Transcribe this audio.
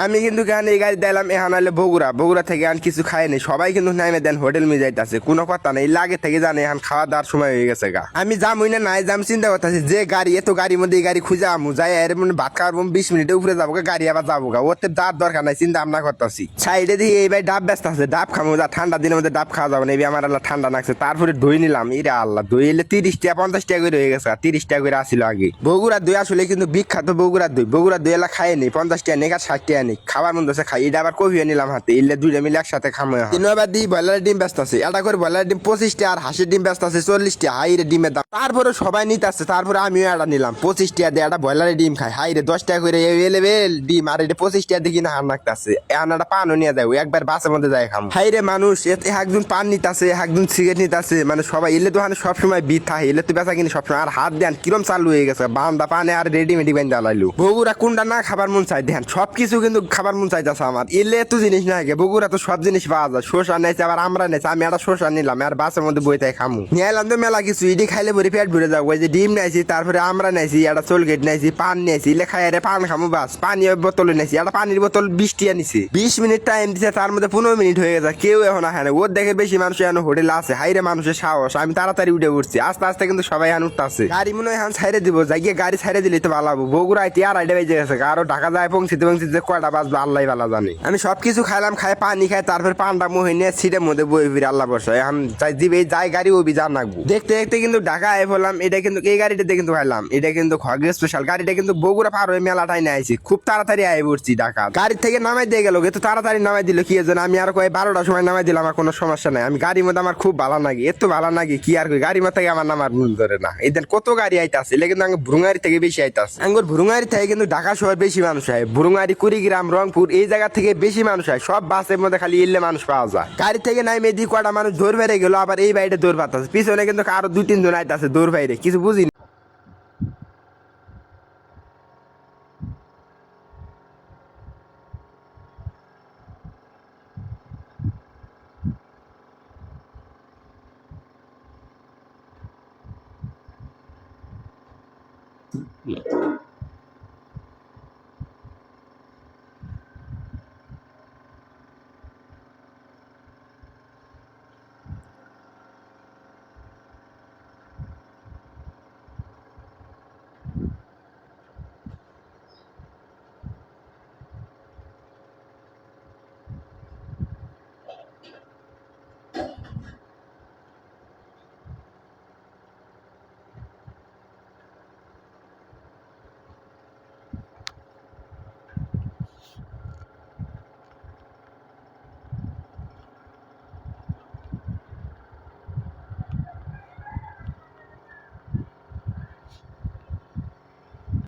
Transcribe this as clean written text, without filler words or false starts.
আমি কিন্তু কেন এই গাড়ি দিলাম এখন আলে বগুড়া থেকে আর কিছু খাইনি, সবাই কিন্তু নামে দেন হোটেল মি যাইতাছে, কোনো কথা নেই লাগে থেকে জানে এখন খাওয়া দাওয়ার সময় হয়ে গেছে গা। আমি যামই না নাই যাম চিন্তা করতেছি, যে গাড়ি এত গাড়ির মধ্যে এই গাড়ি খুঁজে আমু যাই এর মানে ভাত খাওয়ার 20 মিনিটের উপরে যাবো গাড়ি আবার যাবো গা, ওতে যার দরকার নাই চিন্তা ভাবনা করতেছি। সাইডে দিয়ে এই ভাই ডাব ব্যস্ত আছে, ডাব খামো যা ঠান্ডা দিনের মধ্যে ডাব খাওয়া যাবে না, এই আমার আল্লাহ ঠান্ডা লাগছে। তারপরে দই নিলাম, ইরে আল্লাহ দই এলে 30 টাকা 50 টাকা করে হয়ে গেছে, 30 টাকা করে আসিল আগে। বগুড়া দই আসলে কিন্তু বিখ্যাত, বগুড়া দই এলা খাই নি 50 টাকা নেই আর 60 টাকা নেই, খাবার মধ্যে খাই। এটা আবার কফিও নিলাম হাতে, এলে দুইটা মিলে একসাথে খামো। তিন আবার দিই ব্রয়লারের ডিম ব্যস্ত আছে, এটা করে ব্রয়লারের ডিম 25 টাকা আর হাঁসের ডিম ব্যস্ত আছে 40 টাকা, হাই রে ডিমের দাম। তারপরে সবাই নিতে আসছে, তারপরে আমিও এটা নিলাম 25 টাকা দিয়ে, এটা ব্রয়লারের ডিম খাই, হাই রে 10 টাকা করে এলেবেল ডিম, আর এটা 25 টাকা দিয়ে কিনা হার নাকতেছে। এখন একটা পানও নিয়ে যায়, একবার বাসের মধ্যে যায় খাম। হাই রে মানুষ একজন পান নিতেছে, একজন সিগারেট নিতেছে, মানে সবাই এলে দোকানে সবসময় বিট থাকে, এলে তো বেচা কিনি সবসময়। আর হাত দেন কিরম চালু হয়ে গেছে, বান্দা পানে আর রেডিমেডি বান্ধা লাইলো। বগুড়া কোনটা না খাবার মন চাই দেন, সবকিছু কিন্তু খাবার মন চাইতেছে আমার। এলে এত জিনিস না আগে, বগুড়া তো সব জিনিস পাওয়া যায়, শসা নেছে আবার আমরা নেছে, আমি একটা শসা নিলাম আর বাসের মধ্যে বই তাই খামু। নিয়ে এলাম তো মেলা কিছু, ইডি খাইলে ভরে পেট ভরে যাবো। ওই যে ডিম নেছি, তারপরে আমরা নেছি, একটা চোলগেট নেছি, পান নিয়েছি, এলে খাই আরে পান খামু বাস। পানি বোতল নেছি, একটা পানির বোতল 20 টাকা নিছি, 20 মিনিট টাইম দিছে, তার মধ্যে 15 মিনিট হয়ে গেছে, কেউ এখন আসে না। ওর দেখে বেশি মানুষ এখন হোটেলে আছে, হাইরে মানুষের সাহস। আমি তাড়াতাড়ি উঠে উঠছি, আস্তে আস্তে কিন্তু সবাই এখন উঠতেছে। গাড়ি মনে হয় এখন ছাইড়ে দিব, যাই গিয়ে গাড়ি ছাইড়ে দিলে তো ভালো হবো। বগুড়া আইতে আর আইডে বেজে গেছে, আরো ঢাকা যায় পৌঁছিতে কয়টা বাজবে আল্লাহ ভালো জানে। আমি সবকিছু খাইলাম, খাই পানি খাই, তারপর পানটা মুহে নিয়ে সিটের মধ্যে বই ফিরে আল্লাহ বসে এখন যাই দিবে যাই গাড়ি ওবি যা নাকবো। দেখতে দেখতে কিন্তু ঢাকা আই বললাম, এটা কিন্তু এই গাড়িটাতে কিন্তু খাইলাম, এটা কিন্তু খগে স্পেশাল গাড়িটা, কিন্তু বগুড়া পার হয়ে মেলাটাই নিয়ে আইছি, খুব তাড়াতাড়ি আই পড়ছি ঢাকা। গাড়ি থেকে নামাই দিয়ে গেল, কিন্তু তাড়াতাড়ি নামাই দিল কি যেন, আমি আর কয় 12টার সময় নামাই দিলাম, আমার কোনো সমস্যা নাই। আমি গাড়ির মধ্যে আমার খুব ভালো লাগে, এত ভালো লাগে কি আর কই, গাড়ির মধ্যে আমার নামার ভুল ধরে না। এই দেন কত গাড়ি আইতাছে, এটা কিন্তু ভ্রুঙ্গারি থেকে বেশি আইতাছে। আঙ্গুর ভ্রুঙ্গারি থেকে কিন্তু ঢাকা শহর বেশি মানুষ হয়, ভ্রুঙ্গারি কুড়িগ্রাম রংপুর এই জায়গা থেকে বেশি মানুষ হয়। সব বাসের মধ্যে খালি এলে মানুষ পাওয়া যায়। গাড়ি থেকে নাই মেদি কয়টা মানুষ দৌড় বেড়ে গেল, আবার এই বাইরে দৌড় পাতাছে, পিছনে কিন্তু আরো 2-3 জন আইতাছে দৌড় বাইরে, কিছু বুঝি না।